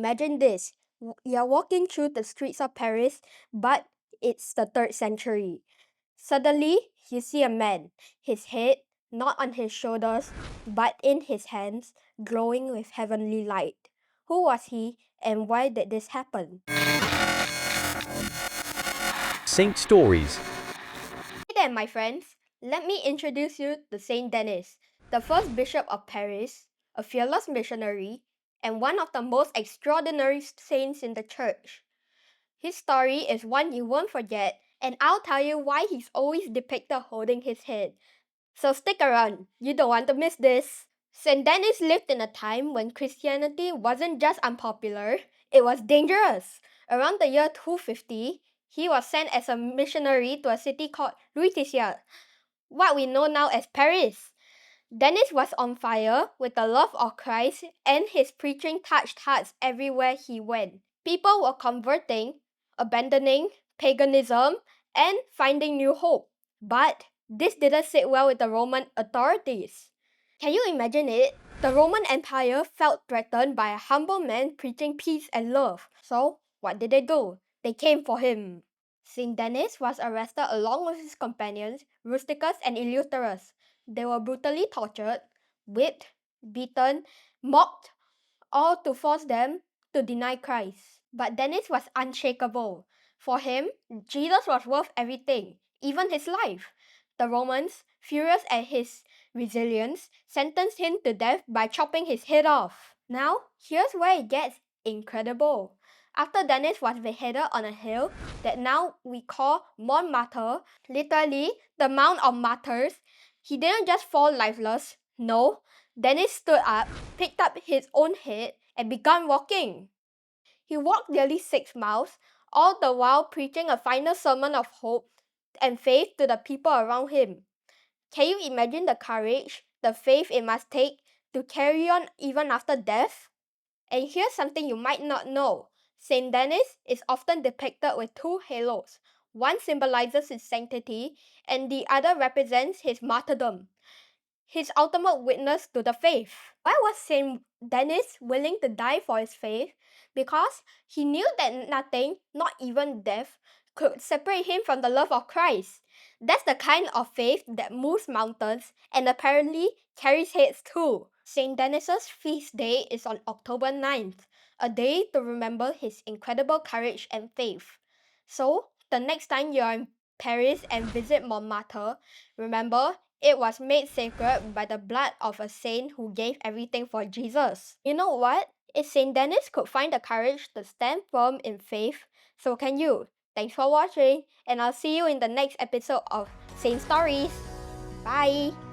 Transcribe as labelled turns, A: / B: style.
A: imagine this. You're walking through the streets of Paris, but it's the 3rd century. Suddenly, you see a man, his head not on his shoulders, but in his hands, glowing with heavenly light. Who was he, and why did this happen?
B: Saint Stories.
A: Hey there, my friends. Let me introduce you to Saint Denis, the first bishop of Paris, a fearless missionary, and one of the most extraordinary saints in the church. His story is one you won't forget, and I'll tell you why he's always depicted holding his head. So stick around, you don't want to miss this. St. Denis lived in a time when Christianity wasn't just unpopular, it was dangerous. Around the year 250, he was sent as a missionary to a city called Lutetia, what we know now as Paris. Denis was on fire with the love of Christ, and his preaching touched hearts everywhere he went. People were converting, abandoning paganism, and finding new hope. But this didn't sit well with the Roman authorities. Can you imagine it? The Roman Empire felt threatened by a humble man preaching peace and love. So, what did they do? They came for him. Saint Denis was arrested along with his companions, Rusticus and Eleuthерus. They were brutally tortured, whipped, beaten, mocked, all to force them to deny Christ. But Denis was unshakable. For him, Jesus was worth everything, even his life. The Romans, furious at his resilience, sentenced him to death by chopping his head off. Now, here's where it gets incredible. After Denis was beheaded on a hill that now we call Montmartre, literally the Mount of Martyrs, he didn't just fall lifeless. No, Denis stood up, picked up his own head, and began walking. He walked nearly 6 miles, all the while preaching a final sermon of hope and faith to the people around him. Can you imagine the courage, the faith it must take to carry on even after death? And here's something you might not know. Saint Denis is often depicted with 2 halos. One symbolizes his sanctity, and the other represents his martyrdom, his ultimate witness to the faith. Why was Saint Denis willing to die for his faith? Because he knew that nothing, not even death, could separate him from the love of Christ. That's the kind of faith that moves mountains and apparently carries heads too. Saint Denis's feast day is on October 9th, a day to remember his incredible courage and faith. So, the next time you're in Paris and visit Montmartre, remember, it was made sacred by the blood of a saint who gave everything for Jesus. You know what? If Saint Denis could find the courage to stand firm in faith, so can you. Thanks for watching, and I'll see you in the next episode of Saint Stories. Bye!